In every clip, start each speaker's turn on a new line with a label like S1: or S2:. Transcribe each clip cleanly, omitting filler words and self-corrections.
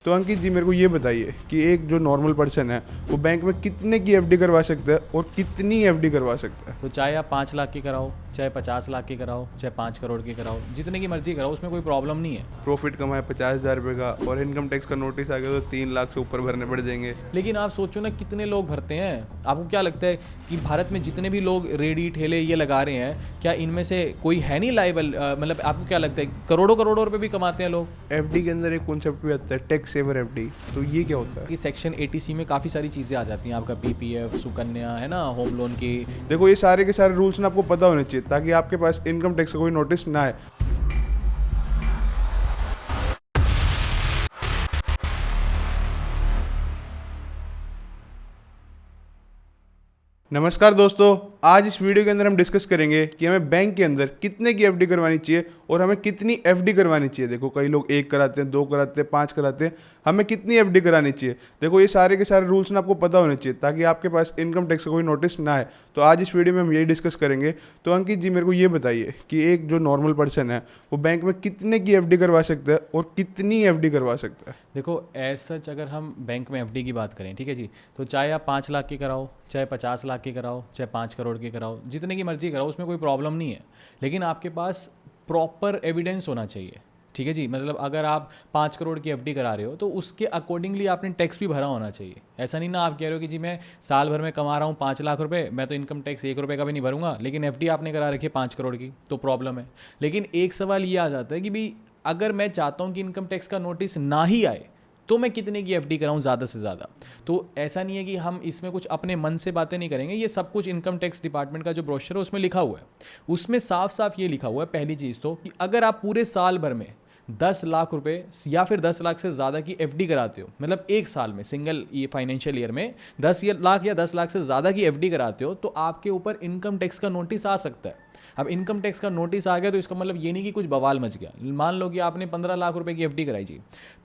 S1: तो अंकित जी मेरे को ये बताइए कि एक जो नॉर्मल पर्सन है वो बैंक में कितने की एफडी करवा सकता है और कितनी एफडी करवा सकता है।
S2: तो चाहे आप 5 लाख की कराओ, चाहे 50 लाख की कराओ, चाहे 5 करोड़ की कराओ, जितने की मर्जी कराओ, उसमें कोई प्रॉब्लम नहीं है।
S1: प्रॉफिट कमाए 50,000 रुपये का और इनकम टैक्स का नोटिस आ गया तो 3 लाख से ऊपर भरने पड़ जाएंगे।
S2: लेकिन आप सोचो ना कितने लोग भरते हैं। आपको क्या लगता है कि भारत में जितने भी लोग रेडी ठेले ये लगा रहे हैं, क्या इनमें से कोई है नहीं लाइबल? मतलब आपको क्या लगता है करोड़ों करोड़ों रुपए भी कमाते हैं लोग?
S1: एफडी के अंदर एक कॉन्सेप्ट भी आता है टैक्स सेवर एफडी, तो ये क्या होता है?
S2: कि सेक्शन 80C में काफ़ी सारी चीज़ें आ जाती हैं, आपका पीपीएफ, सुकन्या है ना, होम लोन की।
S1: देखो ये सारे के सारे रूल्स ना आपको पता होने चाहिए ताकि आपके पास इनकम टैक्स का कोई नोटिस ना आए। नमस्कार दोस्तों, आज इस वीडियो के अंदर हम डिस्कस करेंगे कि हमें बैंक के अंदर कितने की एफडी करवानी चाहिए और हमें कितनी एफडी करवानी चाहिए। देखो कई लोग 1 कराते हैं, 2 कराते हैं, 5 कराते हैं, हमें कितनी एफडी करानी चाहिए। देखो ये सारे के सारे रूल्स ना आपको पता होने चाहिए ताकि आपके पास इनकम टैक्स का कोई नोटिस ना आए। तो आज इस वीडियो में हम यही डिस्कस करेंगे। तो अंकित जी मेरे को ये बताइए कि एक जो नॉर्मल पर्सन है वो बैंक में कितने की एफडी करवा सकता है और कितनी एफडी करवा सकता है।
S2: देखो एज सच अगर हम बैंक में एफडी की बात करें, ठीक है जी, तो चाहे आप 5 लाख की कराओ, चाहे 50 लाख की कराओ, चाहे 5 करोड़ की कराओ, जितने की मर्जी कराओ, उसमें कोई प्रॉब्लम नहीं है। लेकिन आपके पास प्रॉपर एविडेंस होना चाहिए, ठीक है जी। मतलब अगर आप 5 करोड़ की एफडी करा रहे हो तो उसके अकॉर्डिंगली आपने टैक्स भी भरा होना चाहिए। ऐसा नहीं ना आप कह रहे हो कि जी मैं साल भर में कमा रहा हूँ 5 लाख रुपए, मैं तो इनकम टैक्स 1 रुपये का भी नहीं भरूंगा, लेकिन एफडी आपने करा रखी है 5 करोड़ की, तो प्रॉब्लम है। लेकिन एक सवाल ये आ जाता है कि भाई अगर मैं चाहता हूँ कि इनकम टैक्स का नोटिस ना ही आए तो मैं कितने की एफडी कराऊं ज़्यादा से ज़्यादा। तो ऐसा नहीं है कि हम इसमें कुछ अपने मन से बातें नहीं करेंगे, ये सब कुछ इनकम टैक्स डिपार्टमेंट का जो ब्रोशर है उसमें लिखा हुआ है। उसमें साफ साफ ये लिखा हुआ है, पहली चीज़ तो कि अगर आप पूरे साल भर में 10 लाख रुपए या फिर 10 लाख से ज़्यादा की एफडी कराते हो, मतलब एक साल में सिंगल ये फाइनेंशियल ईयर में 10 लाख या 10 लाख से ज़्यादा की एफडी कराते हो, तो आपके ऊपर इनकम टैक्स का नोटिस आ सकता है। अब इनकम टैक्स का नोटिस आ गया तो इसका मतलब ये नहीं कि कुछ बवाल मच गया। मान लो कि आपने 15 लाख रुपए की एफडी कराई जी,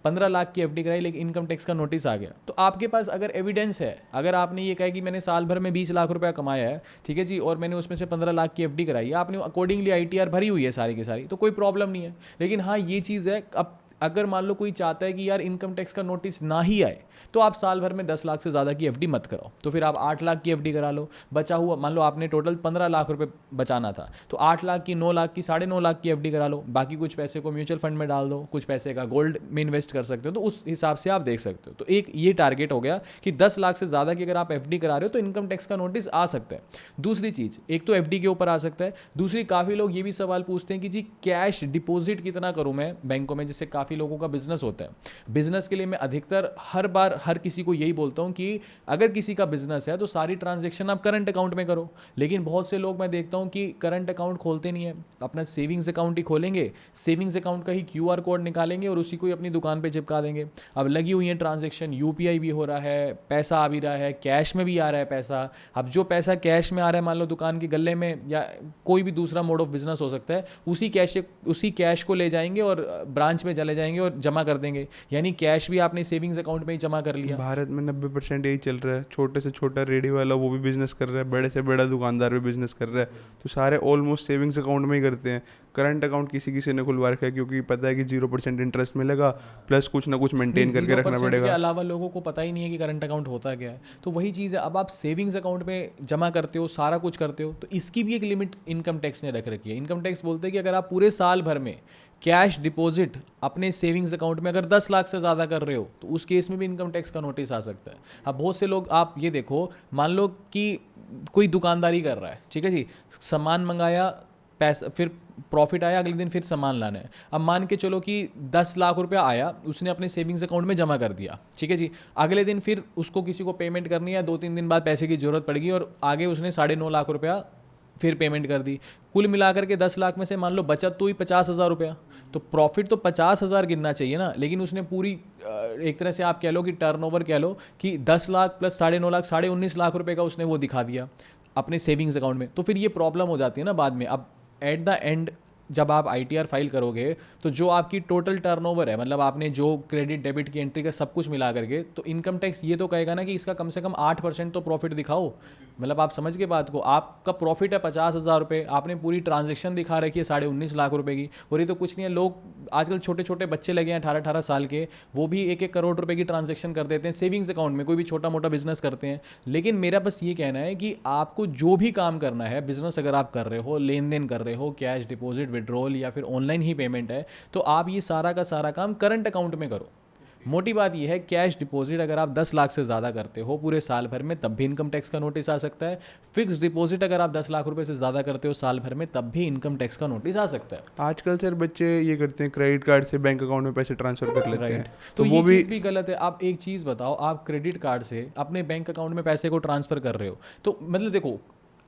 S2: 15 लाख की एफडी कराई, लेकिन इनकम टैक्स का नोटिस आ गया, तो आपके पास अगर एविडेंस है, अगर आपने ये कहा कि मैंने साल भर में 20 लाख रुपया कमाया है, ठीक है जी, और मैंने उसमें से 15 लाख की एफडी कराई है, आपने अकॉर्डिंगली आईटीआर भरी हुई है सारी की सारी, तो कोई प्रॉब्लम नहीं है। लेकिन हाँ ये चीज़ है, अब अगर मान लो कोई चाहता है कि यार इनकम टैक्स का नोटिस ना ही आए, तो आप साल भर में 10 लाख से ज़्यादा की एफडी मत कराओ, तो फिर आप 8 लाख की एफडी करा लो। बचा हुआ मान लो आपने टोटल 15 लाख रुपए बचाना था, तो 8 लाख की, 9 लाख की, 9.5 लाख की एफडी करा लो। बाकी कुछ पैसे को म्यूचुअल फंड में डाल दो, कुछ पैसे का गोल्ड में इन्वेस्ट कर सकते हो, तो उस हिसाब से आप देख सकते हो। तो एक ये टारगेट हो गया कि 10 लाख से ज़्यादा की अगर आप एफडी करा रहे हो तो इनकम टैक्स का नोटिस आ सकता है। दूसरी चीज़, एक तो एफडी के ऊपर आ सकता है, दूसरी काफ़ी लोग ये भी सवाल पूछते हैं कि जी कैश डिपॉजिट कितना करूँ मैं बैंकों में, जिससे काफ़ी लोगों का बिजनेस होता है। बिजनेस के लिए मैं अधिकतर हर बार हर किसी को यही बोलता हूं कि अगर किसी का बिजनेस है तो सारी ट्रांजैक्शन आप करंट अकाउंट में करो। लेकिन बहुत से लोग मैं देखता हूं कि करंट अकाउंट खोलते नहीं है, अपना सेविंग्स अकाउंट ही खोलेंगे, सेविंग्स अकाउंट का ही क्यूआर कोड निकालेंगे और उसी को ही अपनी दुकान पे चिपका देंगे। अब लगी हुई है ट्रांजैक्शन, यूपीआई भी हो रहा है, पैसा आ भी रहा है, कैश में भी आ रहा है पैसा। अब जो पैसा कैश में आ रहा है, मान लो दुकान के गले में या कोई भी दूसरा मोड ऑफ बिजनेस हो सकता है, उसी कैश को ले जाएंगे और ब्रांच में चले जाएंगे और जमा कर देंगे, यानी कैश भी आपने सेविंग्स अकाउंट में ही जमा कर लिया।
S1: भारत में 90% यही चल रहा है। छोटे से छोटा रेडी वाला वो भी बिजनेस कर रहा है, बड़े से बड़ा दुकानदार भी बिजनेस कर रहा है, तो सारे ऑलमोस्ट सेविंग्स अकाउंट में ही करते हैं। करंट अकाउंट किसी किसी ने खुलवा रखा है क्योंकि पता है कि 0% इंटरेस्ट मिलेगा, प्लस कुछ ना कुछ मेंटेन करके रखना पड़ेगा।
S2: के अलावा लोगों को पता ही नहीं है कि करंट अकाउंट होता क्या है। तो वही चीज़ है, अब आप सेविंग्स अकाउंट में जमा करते हो, सारा कुछ करते हो, तो इसकी भी एक लिमिट इनकम टैक्स ने रख रखी है। इनकम टैक्स बोलते हैं कि अगर आप पूरे साल भर में कैश डिपॉजिट अपने सेविंग्स अकाउंट में अगर 10 लाख से ज़्यादा कर रहे हो, तो उस केस में भी इनकम टैक्स का नोटिस आ सकता है। अब बहुत से लोग, आप ये देखो, मान लो कि कोई दुकानदारी कर रहा है, ठीक है जी, सामान मंगाया, पैसा, फिर प्रॉफिट आया, अगले दिन फिर सामान लाना है। अब मान के चलो कि 10 लाख रुपया आया, उसने अपने सेविंग्स अकाउंट में जमा कर दिया, ठीक है जी, अगले दिन फिर उसको किसी को पेमेंट करनी है, 2-3 दिन बाद पैसे की जरूरत पड़ेगी और आगे उसने 9.5 लाख रुपया फिर पेमेंट कर दी। कुल मिलाकर के 10 लाख में से मान लो बचत तो ही 50,000 रुपया, तो प्रॉफिट तो 50,000 गिनना चाहिए ना। लेकिन उसने पूरी एक तरह से आप कह लो कि टर्नओवर कह लो कि 10 लाख प्लस 9.5 लाख, 19.5 लाख रुपए का उसने वो दिखा दिया अपने सेविंग्स अकाउंट में, तो फिर ये प्रॉब्लम हो जाती है ना बाद में। अब एट द एंड जब आप ITR फाइल करोगे तो जो आपकी टोटल टर्नओवर है, मतलब आपने जो क्रेडिट डेबिट की एंट्री का सब कुछ मिला करके, तो इनकम टैक्स ये तो कहेगा ना कि इसका कम से कम 8% तो प्रॉफिट दिखाओ। मतलब आप समझ के बात को, आपका प्रॉफिट है 50,000 रुपये, आपने पूरी ट्रांजेक्शन दिखा रखी है 19.5 लाख रुपए की, और ये तो कुछ नहीं है। लोग आजकल छोटे छोटे बच्चे लगे हैं 18-18 साल के, वो भी 1-1 करोड़ रुपए की ट्रांजेक्शन कर देते हैं सेविंग्स अकाउंट में, कोई भी छोटा मोटा बिजनेस करते हैं। लेकिन मेरा बस ये कहना है कि आपको जो भी काम करना है, बिजनेस अगर आप कर रहे हो, लेन देन कर रहे हो, कैश डिपॉजिट विड्रॉल या फिर ऑनलाइन ही पेमेंट है, तो आप ये सारा का सारा काम करंट अकाउंट में करो। मोटी बात यह है, कैश डिपॉजिट अगर आप 10 लाख से ज़्यादा करते हो पूरे साल भर में, तब भी इनकम टैक्स का नोटिस आ सकता है। फिक्स डिपॉजिट अगर आप 10 लाख रुपए से ज़्यादा करते हो साल भर में, तब भी इनकम टैक्स का नोटिस आ सकता है।
S1: आजकल सर बच्चे ये करते हैं, क्रेडिट कार्ड से बैंक अकाउंट में पैसे ट्रांसफर कर लेते हैं,
S2: तो ये चीज़ भी गलत है। आप एक चीज़ बताओ, आप क्रेडिट कार्ड से अपने बैंक अकाउंट में पैसे को ट्रांसफ़र कर रहे हो, तो मतलब देखो,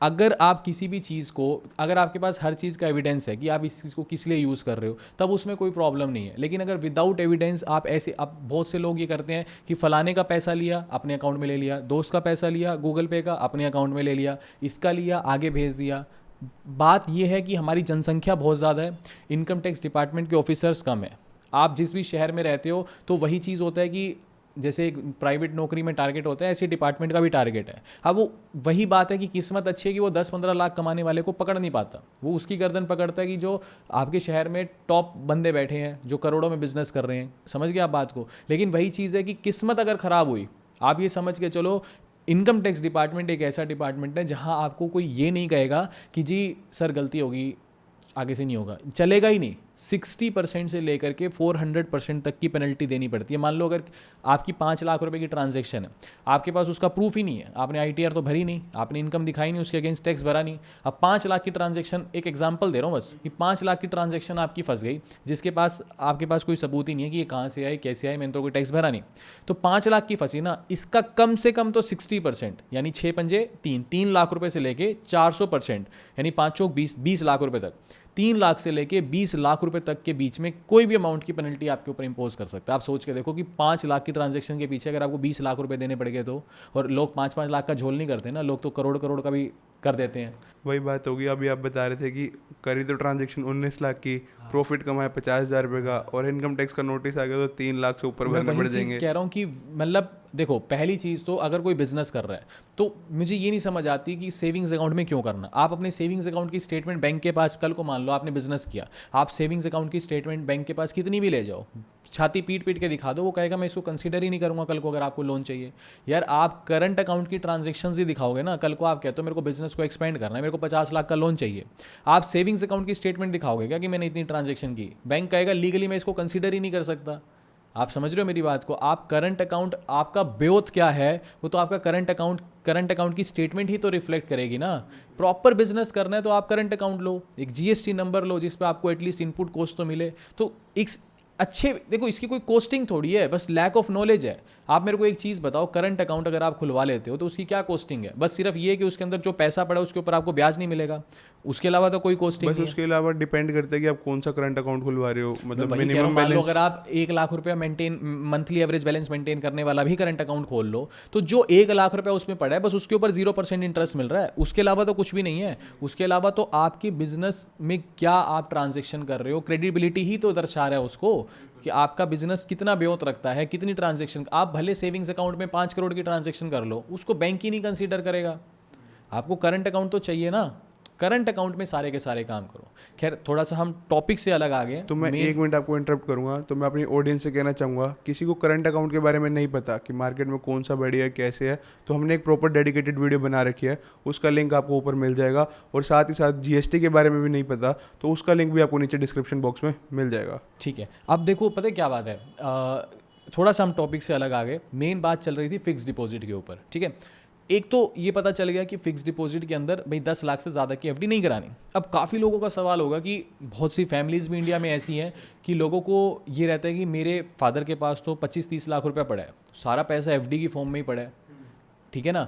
S2: अगर आप किसी भी चीज़ को, अगर आपके पास हर चीज़ का एविडेंस है कि आप इस चीज़ को किस लिए यूज़ कर रहे हो, तब उसमें कोई प्रॉब्लम नहीं है। लेकिन अगर विदाउट एविडेंस आप ऐसे, आप बहुत से लोग ये करते हैं कि फ़लाने का पैसा लिया अपने अकाउंट में ले लिया, दोस्त का पैसा लिया गूगल पे का अपने अकाउंट में ले लिया, इसका लिया आगे भेज दिया। बात यह है कि हमारी जनसंख्या बहुत ज़्यादा है, इनकम टैक्स डिपार्टमेंट के ऑफिसर्स कम है। आप जिस भी शहर में रहते हो तो वही चीज़ होता है कि जैसे एक प्राइवेट नौकरी में टारगेट होता है, ऐसे डिपार्टमेंट का भी टारगेट है। अब वो वही बात है कि किस्मत अच्छी है कि वो 10-15 लाख कमाने वाले को पकड़ नहीं पाता, वो उसकी गर्दन पकड़ता है कि जो आपके शहर में टॉप बंदे बैठे हैं जो करोड़ों में बिजनेस कर रहे हैं। समझ गए आप बात को। लेकिन वही चीज़ है कि किस्मत अगर ख़राब हुई, आप ये समझ के चलो, इनकम टैक्स डिपार्टमेंट एक ऐसा डिपार्टमेंट है जहाँ आपको कोई ये नहीं कहेगा कि जी सर गलती होगी, आगे से नहीं होगा, चलेगा ही नहीं। 60% से लेकर के 400% तक की पेनल्टी देनी पड़ती है। मान लो अगर आपकी 5 लाख रुपए की ट्रांजैक्शन है, आपके पास उसका प्रूफ ही नहीं है, आपने ITR तो भरी नहीं, आपने इनकम दिखाई नहीं, उसके अगेंस्ट टैक्स भरा नहीं। अब 5 लाख की ट्रांजैक्शन, एक एग्जांपल दे रहा हूँ बस, कि 5 लाख की ट्रांजैक्शन आपकी फंस गई, जिसके पास आपके पास कोई सबूत ही नहीं है कि ये कहाँ से आई, कैसे आई, मैंने तो कोई टैक्स भरा नहीं, तो 5 लाख की फंसी ना, इसका कम से कम तो 60%, यानी 6 पंजे 3 लाख रुपए से लेके 400%, यानी 5 चौक 20 लाख रुपए तक, 3 लाख से लेके 20 लाख रुपए तक के बीच में कोई भी अमाउंट की पेनल्टी आपके ऊपर इंपोज कर सकता है। आप सोच के देखो कि 5 लाख की ट्रांजैक्शन के पीछे अगर आपको 20 लाख रुपए देने पड़ गए तो, और लोग 5-5 लाख का झोल नहीं करते ना, लोग तो करोड़ करोड़ का भी कर देते हैं।
S1: वही बात होगी, अभी आप बता रहे थे कि करी तो ट्रांजैक्शन 19 लाख की, प्रॉफिट कमाया 50,000 रुपये का, और इनकम टैक्स का नोटिस आ गया तो 3 लाख से ऊपर भरने पड़ जाएंगे।
S2: कह रहा हूँ कि मतलब देखो, पहली चीज़ तो अगर कोई बिजनेस कर रहा है तो मुझे ये नहीं समझ आती कि सेविंग्स अकाउंट में क्यों करना। आप अपने सेविंग्स अकाउंट की स्टेटमेंट बैंक के पास, कल को मान लो आपने बिजनेस किया, आप सेविंग्स अकाउंट की स्टेटमेंट बैंक के पास कितनी भी ले जाओ, छाती पीट पीट के दिखा दो, वो कहेगा मैं इसको कंसीडर ही नहीं करूंगा कल को अगर आपको लोन चाहिए। यार आप करंट अकाउंट की ट्रांजेक्शन्स ही दिखाओगे ना, कल को आप कहते हो मेरे को बिजनेस को एक्सपेंड करना है, मेरे को 50 लाख का लोन चाहिए, आप सेविंग्स अकाउंट की स्टेटमेंट दिखाओगे क्या कि मैंने इतनी ट्रांजेक्शन की, बैंक कहेगा लीगली मैं इसको कंसीडर ही नहीं कर सकता। आप समझ रहे हो मेरी बात को। आप करंट अकाउंट, आपका ब्योत क्या है वो तो आपका करंट अकाउंट की स्टेटमेंट ही तो रिफ्लेक्ट करेगी ना। प्रॉपर बिजनेस करना है तो आप करंट अकाउंट लो, एक GST नंबर लो जिस पे आपको एटलीस्ट इनपुट कॉस्ट तो मिले। तो एक अच्छे, देखो इसकी कोई कोस्टिंग थोड़ी है, बस लैक ऑफ नॉलेज है। आप मेरे को एक चीज़ बताओ, करंट अकाउंट अगर आप खुलवा लेते हो तो उसकी क्या कोस्टिंग है? बस सिर्फ ये कि उसके अंदर जो पैसा पड़ा उसके ऊपर आपको ब्याज नहीं मिलेगा, उसके अलावा तो कोई कोस्टिंग नहीं है।
S1: उसके अलावा डिपेंड करता है कि आप कौन सा करंट अकाउंट खुलवा रहे हो, मतलब
S2: मिनिमम बैलेंस। अगर आप 1 लाख रुपया maintain, monthly average balance maintain करने वाला भी करंट अकाउंट खोल लो, तो जो 1 लाख रुपया उसमें पड़ा है बस उसके ऊपर 0% इंटरेस्ट मिल रहा है, उसके अलावा तो कुछ भी नहीं है। उसके अलावा तो आपकी बिजनेस में क्या आप ट्रांजेक्शन कर रहे हो, क्रेडिबिलिटी ही तो दर्शा रहा है उसको कि आपका बिजनेस कितना ब्योत रखता है, कितनी ट्रांजेक्शन। आप भले सेविंग्स अकाउंट में 5 करोड़ की ट्रांजेक्शन कर लो, उसको बैंक ही नहीं कंसीडर करेगा। आपको करंट अकाउंट तो चाहिए ना, करंट अकाउंट में सारे के सारे काम करो। खैर थोड़ा सा हम टॉपिक से अलग आ गए,
S1: तो मैं 1 मिनट आपको इंटरप्ट करूंगा। तो मैं अपनी ऑडियंस से कहना चाहूँगा, किसी को करंट अकाउंट के बारे में नहीं पता कि मार्केट में कौन सा बढ़िया है, कैसे है, तो हमने एक प्रॉपर डेडिकेटेड वीडियो बना रखी है, उसका लिंक आपको ऊपर मिल जाएगा। और साथ ही साथ GST के बारे में भी नहीं पता तो उसका लिंक भी आपको नीचे डिस्क्रिप्शन बॉक्स में मिल जाएगा।
S2: ठीक है। अब देखो पता है क्या बात है, थोड़ा सा हम टॉपिक से अलग आ गए। मेन बात चल रही थी फिक्स डिपॉजिट के ऊपर, ठीक है। एक तो ये पता चल गया कि फिक्स डिपॉजिट के अंदर भाई 10 लाख से ज़्यादा की FD नहीं करानी। अब काफ़ी लोगों का सवाल होगा कि बहुत सी फैमिलीज़ भी इंडिया में ऐसी हैं कि लोगों को ये रहता है कि मेरे फादर के पास तो 25-30 लाख रुपया पड़ा है, सारा पैसा FD की फॉर्म में ही पड़ा है, ठीक है ना।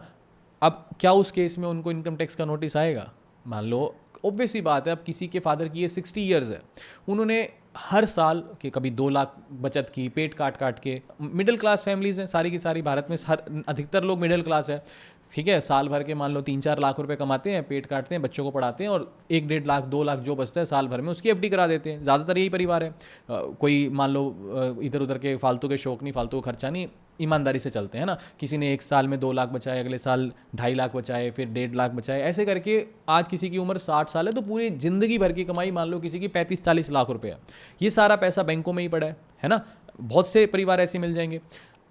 S2: अब क्या उस केस में उनको इनकम टैक्स का नोटिस आएगा? मान लो ऑब्वियस सी बात है, अब किसी के फादर की ये 60 ईयर्स है, उन्होंने हर साल के कभी 2 लाख बचत की, पेट काट काट के। मिडिल क्लास फैमिलीज़ हैं सारी की सारी, भारत में हर अधिकतर लोग मिडिल क्लास है, ठीक है, साल भर के मान लो 3-4 लाख रुपए कमाते हैं, पेट काटते हैं, बच्चों को पढ़ाते हैं, और 1-1.5 लाख 2 लाख जो बचता है साल भर में उसकी एफडी करा देते हैं। ज़्यादातर यही परिवार है। कोई मान लो इधर उधर के फालतू के शौक नहीं, फालतू का खर्चा नहीं, ईमानदारी से चलते हैं ना। किसी ने एक साल में 2 लाख बचाए, अगले साल 2.5 लाख बचाए, फिर 1.5 लाख बचाए, ऐसे करके आज किसी की उम्र 60 साल है तो पूरी ज़िंदगी भर की कमाई मान लो किसी की 35-40 लाख रुपए है। ये सारा पैसा बैंकों में ही पड़ा है ना। बहुत से परिवार ऐसे मिल जाएंगे।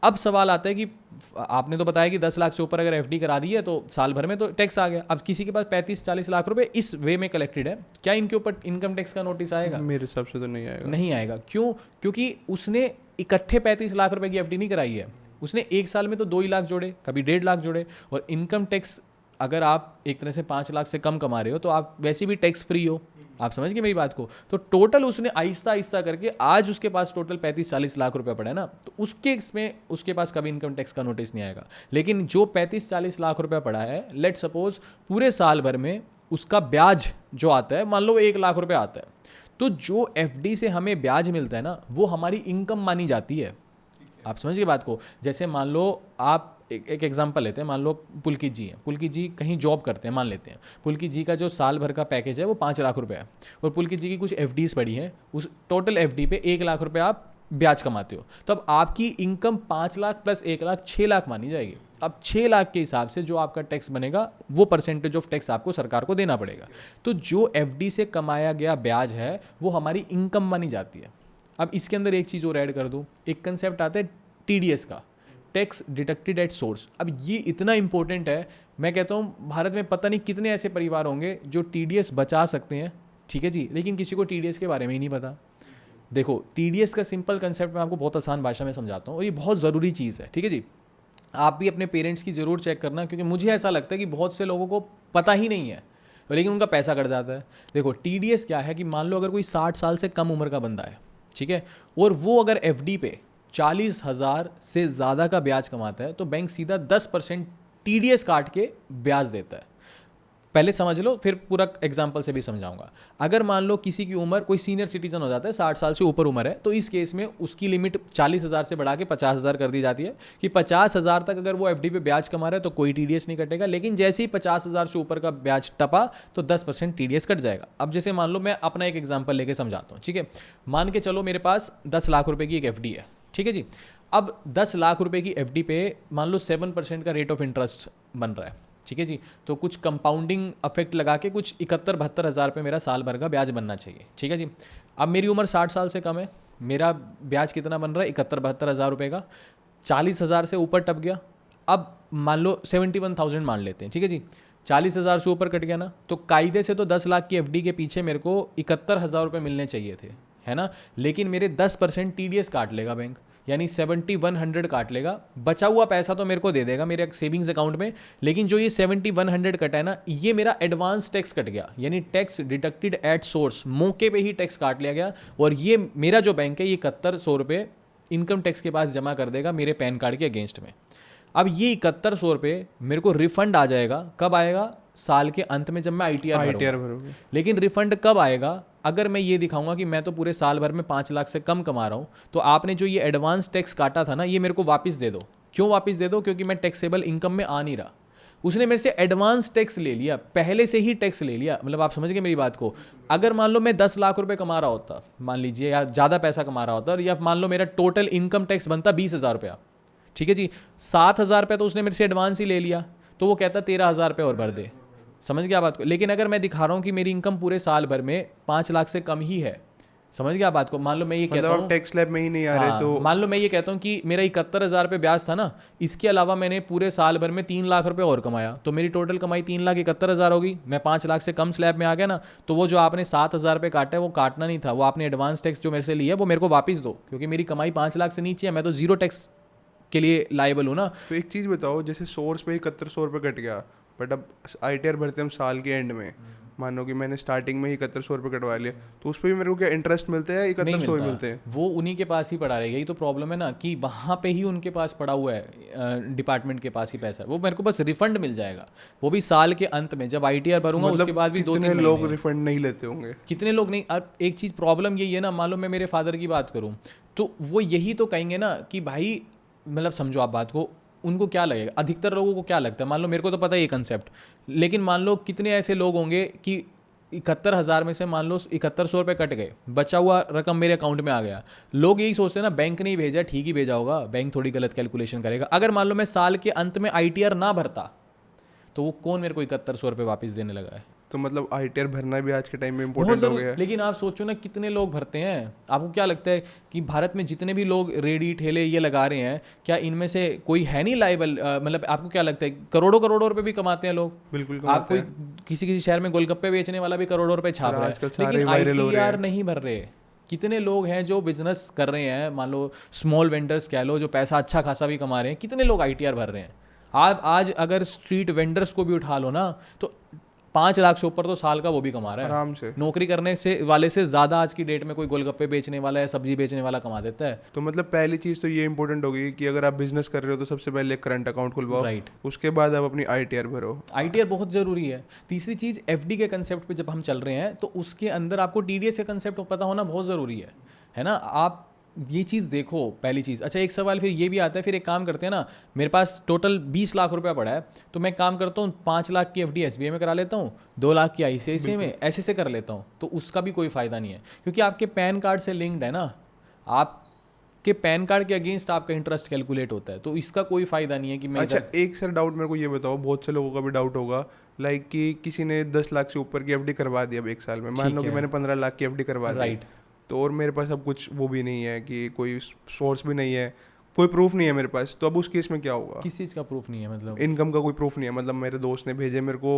S2: अब सवाल आता है कि आपने तो बताया कि 10 लाख से ऊपर अगर एफडी करा दी है तो साल भर में तो टैक्स आ गया। अब किसी के पास 35-40 लाख रुपए इस वे में कलेक्टेड है, क्या इनके ऊपर इनकम टैक्स का नोटिस आएगा?
S1: मेरे हिसाब से तो नहीं आएगा।
S2: नहीं आएगा। क्यों? क्योंकि उसने इकट्ठे 35 लाख रुपए की एफडी नहीं कराई है, उसने एक साल में तो 2 ही लाख जोड़े, कभी 1.5 लाख जोड़े। और इनकम टैक्स अगर आप एक तरह से 5 लाख से कम कमा रहे हो तो आप वैसे भी टैक्स फ्री हो। आप समझ गए मेरी बात को? तो टोटल उसने आहिस्ता आहिस्ता करके आज उसके पास टोटल 35-40 लाख रुपए पड़ा है ना, तो उसके इसमें उसके पास कभी इनकम टैक्स का नोटिस नहीं आएगा। लेकिन जो 35-40 लाख रुपया पड़ा है, लेट सपोज पूरे साल भर में उसका ब्याज जो आता है मान लो 1 लाख रुपये आता है, तो जो एफडी से हमें ब्याज मिलता है ना वो हमारी इनकम मानी जाती है। आप समझ गए बात को? जैसे मान लो आप एक एग्जांपल लेते हैं, मान लो पुलकित जी हैं, पुलकित जी कहीं जॉब करते हैं, मान लेते हैं पुलकित जी का जो साल भर का पैकेज है वो 5 लाख रुपए है, और पुलकित जी की कुछ एफडीज पड़ी हैं, उस टोटल एफडी पे 1 लाख रुपए आप ब्याज कमाते हो, तो अब आपकी इनकम 5 लाख प्लस 1 लाख 6 लाख मानी जाएगी। अब 6 लाख के हिसाब से जो आपका टैक्स बनेगा वो परसेंटेज ऑफ टैक्स आपको सरकार को देना पड़ेगा। तो जो एफडी से कमाया गया ब्याज है वो हमारी इनकम मानी जाती है। अब इसके अंदर एक चीज़ और ऐड कर दूँ, एक कंसेप्ट आता है टीडीएस का, टैक्स डिडक्टेड एट सोर्स। अब ये इतना इंपॉर्टेंट है, मैं कहता हूँ भारत में पता नहीं कितने ऐसे परिवार होंगे जो टीडीएस बचा सकते हैं, ठीक है जी, लेकिन किसी को टीडीएस के बारे में ही नहीं पता। देखो टीडीएस का सिंपल कंसेप्ट मैं आपको बहुत आसान भाषा में समझाता हूँ, और ये बहुत ज़रूरी चीज़ है, ठीक है जी। आप भी अपने पेरेंट्स की ज़रूर चेक करना, क्योंकि मुझे ऐसा लगता है कि बहुत से लोगों को पता ही नहीं है लेकिन उनका पैसा कट जाता है। देखो टीडीएस क्या है कि मान लो अगर कोई 60 साल से कम उम्र का बंदा है, ठीक है, और वो अगर एफडी पे 40,000 से ज़्यादा का ब्याज कमाता है तो बैंक सीधा 10% टीडीएस काट के ब्याज देता है। पहले समझ लो फिर पूरा एग्जांपल से भी समझाऊंगा। अगर मान लो किसी की उम्र, कोई सीनियर सिटीजन हो जाता है, 60 साल से ऊपर उम्र है, तो इस केस में उसकी लिमिट 40,000 से बढ़ा के 50,000 कर दी जाती है कि 50,000 तक अगर वो एफडी पे ब्याज कमा रहा है तो कोई टीडीएस नहीं कटेगा, लेकिन जैसे ही 50,000 से ऊपर का ब्याज टपा तो 10% टीडीएस कट जाएगा। अब जैसे मान लो मैं अपना एक एग्जाम्पल लेके समझाता हूँ, ठीक है। मान के चलो मेरे पास 10 लाख रुपये की एक एफडी है, ठीक है जी। अब 10 लाख रुपए की एफडी पे मान लो 7% का रेट ऑफ इंटरेस्ट बन रहा है, ठीक है जी। तो कुछ कंपाउंडिंग इफेक्ट लगा के कुछ 71-72 हज़ार रुपये मेरा साल भर का ब्याज बनना चाहिए, ठीक है जी। अब मेरी उम्र 60 साल से कम है, मेरा ब्याज कितना बन रहा है 71-72 हज़ार रुपये का, 40,000 से ऊपर टप गया। अब मान लो 71,000 मान लेते हैं, ठीक है जी। 40,000 से ऊपर कट गया ना, तो कायदे से तो 10 लाख की एफडी के पीछे मेरे को 71,000 रुपये मिलने चाहिए थे, है ना। लेकिन मेरे 10% टीडीएस काट लेगा बैंक, यानी 7100 काट लेगा। बचा हुआ पैसा तो मेरे को दे देगा मेरे सेविंग्स अकाउंट में, लेकिन जो ये 7100 कटा है ना, ये मेरा एडवांस टैक्स कट गया, यानी टैक्स डिडक्टेड एट सोर्स, मौके पे ही टैक्स काट लिया गया। और ये मेरा जो बैंक है ये 7100 रुपये इनकम टैक्स के पास जमा कर देगा मेरे पैन कार्ड के अगेंस्ट में। अब ये 7100 रुपये मेरे को रिफंड आ जाएगा, कब आएगा? साल के अंत में जब मैं आईटीआर भरूंगा। लेकिन रिफंड कब आएगा? अगर मैं ये दिखाऊंगा कि मैं तो पूरे साल भर में 5 लाख से कम कमा रहा हूँ, तो आपने जो ये एडवांस टैक्स काटा था ना, ये मेरे को वापस दे दो। क्यों वापस दे दो? क्योंकि मैं टैक्सेबल इनकम में आ नहीं रहा। उसने मेरे से एडवांस टैक्स ले लिया, पहले से ही टैक्स ले लिया। मतलब आप समझ गए मेरी बात को? अगर मान लो मैं 10 लाख रुपए कमा रहा होता, मान लीजिए, या ज़्यादा पैसा कमा रहा होता, या मान लो मेरा टोटल इनकम टैक्स बनता 20,000 रुपया, ठीक है जी। 7,000 रुपये तो उसने मेरे से एडवांस ही ले लिया, तो वो कहता 13,000 रुपये और भर दे। समझ गया बात को? लेकिन अगर मैं दिखा रहा हूँ कि मेरी इनकम पूरे साल भर में 5 लाख से कम ही है, समझ गया बात को? मान लो मैं ये कहता हूँ
S1: टैक्स स्लैब में ही नहीं आ रहे, तो
S2: मान लो मैं ये कहता हूँ कि मेरा 71,000 रुपये ब्याज था ना, इसके अलावा मैंने पूरे साल भर में 3 लाख रुपए और कमाया, तो मेरी टोटल कमाई 3,71,000 होगी। मैं 5 लाख से कम स्लैब में आ गया ना, तो वो जो आपने 7,000 रुपये काटा है वो काटना नहीं था, वो आपने एडवांस टैक्स जो मेरे से लिया है वो मेरे को वापस दो, क्योंकि मेरी कमाई 5 लाख से नीचे है, मैं तो जीरो टैक्स के लिए लायबल हूँ ना।
S1: तो एक चीज़ बताओ, जैसे सोर्स पे 7100 रुपये कट गया, बट अब आईटीआर भरते हम साल के एंड में, मानो कि मैंने स्टार्टिंग में ही 7100 रुपये कटवा लिया, तो उस पर भी मेरे को क्या इंटरेस्ट मिलते हैं? 7100 ही मिलते हैं?
S2: वो उन्हीं के पास ही पड़ा रहेगा। यही तो प्रॉब्लम है ना, कि वहाँ पे ही उनके पास पड़ा हुआ है, डिपार्टमेंट के पास ही पैसा, वो मेरे को बस रिफंड मिल जाएगा, वो भी साल के अंत में जब आईटीआर भरूंगा, उसके बाद भी 2-3 महीने।
S1: लोग रिफंड नहीं लेते होंगे?
S2: कितने लोग नहीं। अब एक चीज़ प्रॉब्लम यही है ना, मान लो मैं मेरे फादर की बात करूँ, तो वो यही तो कहेंगे ना कि भाई, मतलब समझो आप बात को, उनको क्या लगेगा, अधिकतर लोगों को क्या लगता है, मान लो मेरे को तो पता है ये कंसेप्ट, लेकिन मान लो कितने ऐसे लोग होंगे कि 71,000 में से मान लो 7100 रुपये कट गए, बचा हुआ रकम मेरे अकाउंट में आ गया। लोग यही सोचते हैं ना, बैंक ने ही भेजा, ठीक ही भेजा होगा, बैंक थोड़ी गलत कैलकुलेशन करेगा। अगर मान लो मैं साल के अंत में ITR ना भरता तो वो कौन मेरे को 7100 रुपये वापस देने लगा है।
S1: तो मतलब ITR भरना भी आज के टाइम में
S2: बहुत
S1: इम्पोर्टेंट हो
S2: जरूर,
S1: गया है।
S2: लेकिन आप सोचो ना कितने लोग भरते हैं। आपको क्या लगता है कि भारत में जितने भी लोग रेडी ठेले ये लगा रहे हैं, क्या इनमें से कोई है नहीं लाइबल, मतलब आपको क्या लगता है करोड़ों करोड़ों रुपए भी कमाते हैं लोग।
S1: बिल्कुल
S2: आप
S1: कमाते
S2: कोई
S1: हैं।
S2: किसी किसी शहर में गोलगप्पे बेचने वाला भी करोड़ों रुपए छाप
S1: और
S2: रहा
S1: आजकल
S2: है,
S1: सारे
S2: लेकिन
S1: वायरल हो रहे
S2: ITR
S1: हैं।
S2: नहीं भर रहे। कितने लोग हैं जो बिजनेस कर रहे हैं, मान लो स्मॉल वेंडर्स कह लो, जो पैसा अच्छा खासा भी कमा रहे हैं, कितने लोग ITR भर रहे हैं। आप आज अगर स्ट्रीट वेंडर्स को भी उठा लो ना, तो 5 लाख से ऊपर तो साल का वो भी कमा रहा है।
S1: आराम से।
S2: नौकरी करने से वाले से ज़्यादा आज की डेट में कोई गोलगप्पे बेचने वाला है, सब्जी बेचने वाला कमा देता है।
S1: तो मतलब पहली चीज़ तो ये इंपॉर्टेंट होगी कि अगर आप बिजनेस कर रहे हो तो सबसे पहले एक करंट अकाउंट खुलवाओ,
S2: राइट।
S1: उसके बाद आप अपनी ITR भरो।
S2: ITR बहुत ज़रूरी है। तीसरी चीज़, FD के कंसेप्ट पे जब हम चल रहे हैं तो उसके अंदर आपको TDS का कंसेप्ट पता होना बहुत ज़रूरी है ना। आप ये चीज़ देखो, पहली चीज़। अच्छा, एक सवाल फिर ये भी आता है, फिर एक काम करते हैं ना, मेरे पास टोटल 20 लाख रुपया पड़ा है, तो मैं काम करता हूँ 5 लाख की FD SBI में करा लेता हूँ, 2 लाख की ICICI में, ऐसे से कर लेता हूँ, तो उसका भी कोई फ़ायदा नहीं है, क्योंकि आपके पैन कार्ड से लिंक्ड है ना। आपके पैन कार्ड के अगेंस्ट आपका इंटरेस्ट कैलकुलेट होता है, तो इसका कोई फ़ायदा नहीं है कि मैं
S1: अच्छा, एक सर डाउट मेरे को ये बताओ, बहुत से लोगों का भी डाउट होगा, लाइक कि किसी ने 10 लाख से ऊपर की FD करवा दी अब एक साल में, मान
S2: ठीक
S1: लो कि
S2: है।
S1: मैंने 15 लाख की FD करवा दी,
S2: राइट।
S1: तो और मेरे पास अब कुछ वो भी नहीं है कि कोई सोर्स भी नहीं है, कोई प्रूफ नहीं है मेरे पास, तो अब उस केस में क्या होगा?
S2: किस चीज़ का प्रूफ नहीं है मतलब?
S1: इनकम का कोई प्रूफ नहीं है, मतलब मेरे दोस्त ने भेजे मेरे को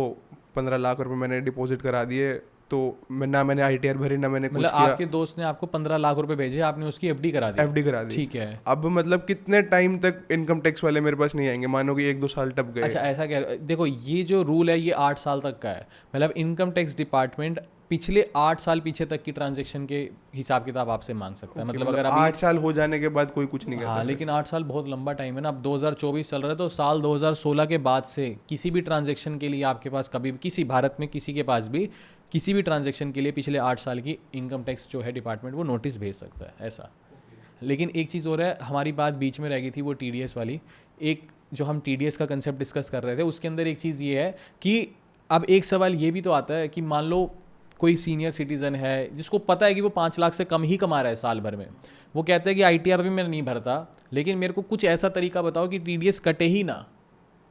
S1: 15 लाख रुपए मैंने डिपॉजिट करा दिए, तो ना मैंने ITR भरी, ना मैंने कुछ
S2: मतलब
S1: किया।
S2: आपके दोस्त ने आपको 15 लाख रुपए भेजे, आपने उसकी FD करा दी।
S1: FD करा दी।
S2: ठीक है।
S1: अब मतलब कितने टाइम तक इनकम टैक्स वाले मेरे पास नहीं आएंगे? मानो कि 1-2 साल टप गए।
S2: अच्छा, ऐसा क्या, देखो ये जो रूल है ये 8 साल तक का है। मतलब इनकम टैक्स डिपार्टमेंट पिछले 8 साल पीछे तक की ट्रांजैक्शन के हिसाब किताब आपसे मांग सकता है। मतलब अगर
S1: 8 साल हो जाने के बाद कोई कुछ नहीं करता।
S2: हाँ, लेकिन 8 साल बहुत लंबा टाइम है ना। अब 2024 चल रहा है, तो साल 2016 के बाद से किसी भी ट्रांजैक्शन के लिए आपके पास कभी भी, किसी भारत में किसी के पास भी किसी भी ट्रांजैक्शन के लिए पिछले 8 साल की इनकम टैक्स जो है डिपार्टमेंट वो नोटिस भेज सकता है, ऐसा। लेकिन एक चीज़ और है, हमारी बात बीच में रह गई थी वो TDS वाली। एक जो हम TDS का कंसेप्ट डिस्कस कर रहे थे, उसके अंदर एक चीज़ ये है कि अब एक सवाल ये भी तो आता है कि मान लो कोई सीनियर सिटीज़न है जिसको पता है कि वो 5 लाख से कम ही कमा रहा है साल भर में, वो कहता है कि ITR भी मैं नहीं भरता, लेकिन मेरे को कुछ ऐसा तरीका बताओ कि TDS कटे ही ना।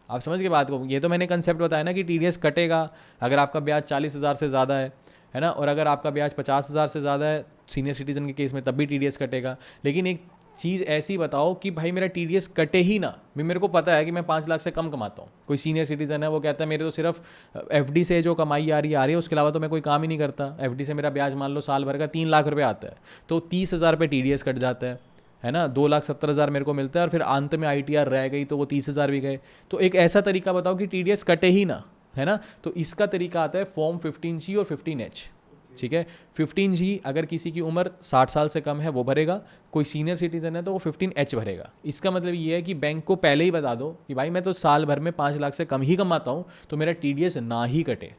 S2: आप समझ के बात को, ये तो मैंने कंसेप्ट बताया ना कि TDS कटेगा अगर आपका ब्याज 40,000 से ज़्यादा है ना, और अगर आपका ब्याज 50,000 से ज़्यादा है सीनियर सिटीज़न के केस में, तब भी TDS कटेगा। लेकिन एक चीज़ ऐसी बताओ कि भाई मेरा TDS कटे ही ना। भी मेरे को पता है कि मैं 5 लाख से कम कमाता हूँ, कोई सीनियर सिटीज़न है वो कहता है मेरे तो सिर्फ FD से जो कमाई आ रही है उसके अलावा तो मैं कोई काम ही नहीं करता, FD से मेरा ब्याज मान लो साल भर का 3 लाख रुपये आता है, तो 30,000 रुपये TDS कट जाता है ना, 2,70,000 मेरे को मिलता है, और फिर अंत में ITR रह गई तो वो 30,000 भी गए। तो एक ऐसा तरीका बताओ कि TDS कटे ही ना, है ना। तो इसका तरीका आता है फॉर्म 15G और 15H। ठीक है, 15G अगर किसी की उम्र 60 साल से कम है वो भरेगा, कोई सीनियर सिटीजन है तो वो 15H भरेगा। इसका मतलब ये है कि बैंक को पहले ही बता दो कि भाई मैं तो साल भर में 5 लाख से कम ही कमाता हूँ, तो मेरा TDS ना ही कटे।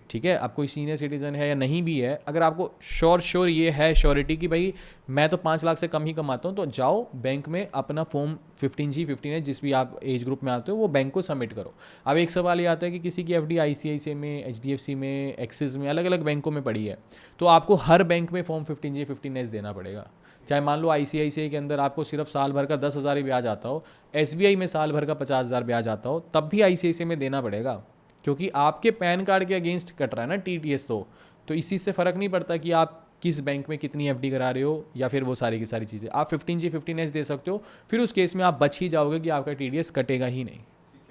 S2: ठीक है, आप कोई सीनियर सिटीजन है या नहीं भी है, अगर आपको श्योर ये है श्योरिटी कि भाई मैं तो 5 लाख से कम ही कमाता हूँ, तो जाओ बैंक में अपना फॉर्म 15G 15H जिस भी आप एज ग्रुप में आते हो वो बैंक को सबमिट करो। अब एक सवाल ये आता है कि किसी की FD ICICI में, HDFC में, एक्सिस में, अलग अलग बैंकों में पड़ी है, तो आपको हर बैंक में फॉर्म 15G 15H देना पड़ेगा। चाहे मान लो ICICI के अंदर आपको सिर्फ साल भर का 10,000 ही ब्याज आता हो, SBI में साल भर का 50,000 ब्याज आता हो, तब भी ICICI में देना पड़ेगा, क्योंकि आपके पैन कार्ड के अगेंस्ट कट रहा है ना TDS। तो इसी से फ़र्क नहीं पड़ता कि आप किस बैंक में कितनी FD करा रहे हो या फिर वो सारी की सारी चीज़ें। आप 15G 15H दे सकते हो, फिर उस केस में आप बच ही जाओगे कि आपका TDS कटेगा ही नहीं।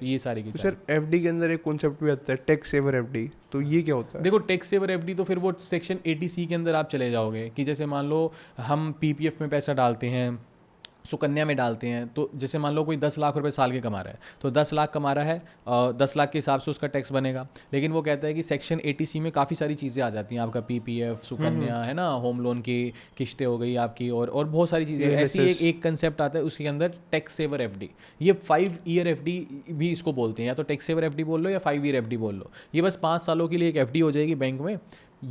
S2: तो ये सारी की
S1: सर FD के अंदर एक कॉन्सेप्ट भी आता है टैक्स सेवर FD, तो ये क्या होता है?
S2: देखो, टैक्स सेवर FD तो फिर वो सेक्शन 80C के अंदर आप चले जाओगे कि जैसे मान लो हम PPF में पैसा डालते हैं, सुकन्या में डालते हैं, तो जैसे मान लो कोई 10 लाख रुपए साल के कमा रहा है, तो 10 लाख कमा रहा है, 10 लाख के हिसाब से उसका टैक्स बनेगा। लेकिन वो कहता है कि सेक्शन 80C में काफ़ी सारी चीज़ें आ जाती हैं, आपका PPF, सुकन्या, है ना, होम लोन की किस्तें हो गई आपकी, और बहुत सारी चीज़ें ऐसी। एक कंसेप्ट आता है उसके अंदर टैक्स सेवर FD। ये 5 ईयर FD भी इसको बोलते हैं, या तो टैक्स सेवर FD बोल लो या 5 ईयर FD बोल लो। ये बस 5 सालों के लिए एक FD हो जाएगी बैंक में।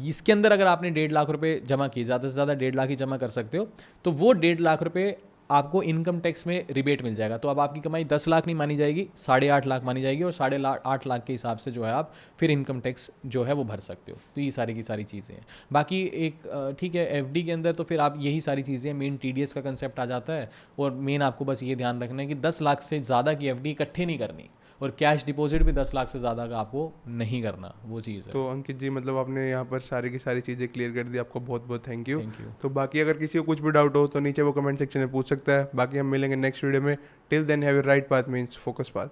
S2: इसके अंदर अगर आपने 1.5 लाख रुपये जमा किए, ज़्यादा से ज़्यादा 1.5 लाख ही जमा कर सकते हो, तो वो 1.5 लाख रुपये आपको इनकम टैक्स में रिबेट मिल जाएगा। तो अब आपकी कमाई 10 लाख नहीं मानी जाएगी, 8.5 लाख मानी जाएगी, और 8.5 लाख के हिसाब से जो है आप फिर इनकम टैक्स जो है वो भर सकते हो। तो ये सारी की सारी चीज़ें हैं। बाकी एक ठीक है, एफडी के अंदर तो फिर आप यही सारी चीज़ें, मेन टीडीएस का कंसेप्ट आ जाता है, और मेन आपको बस ये ध्यान रखना है कि 10 लाख से ज़्यादा की एफडी इकट्ठे नहीं करनी, और कैश डिपॉजिट भी 10 लाख से ज़्यादा का आपको नहीं करना, वो चीज़ है।
S1: तो अंकित जी मतलब आपने यहाँ पर सारी की सारी चीज़ें क्लियर कर दी, आपको बहुत बहुत थैंक यू।
S2: Thank you.
S1: तो बाकी अगर किसी को कुछ भी डाउट हो तो नीचे वो कमेंट सेक्शन में पूछ सकता है। बाकी हम मिलेंगे नेक्स्ट वीडियो में। Till then have a right path means focus path.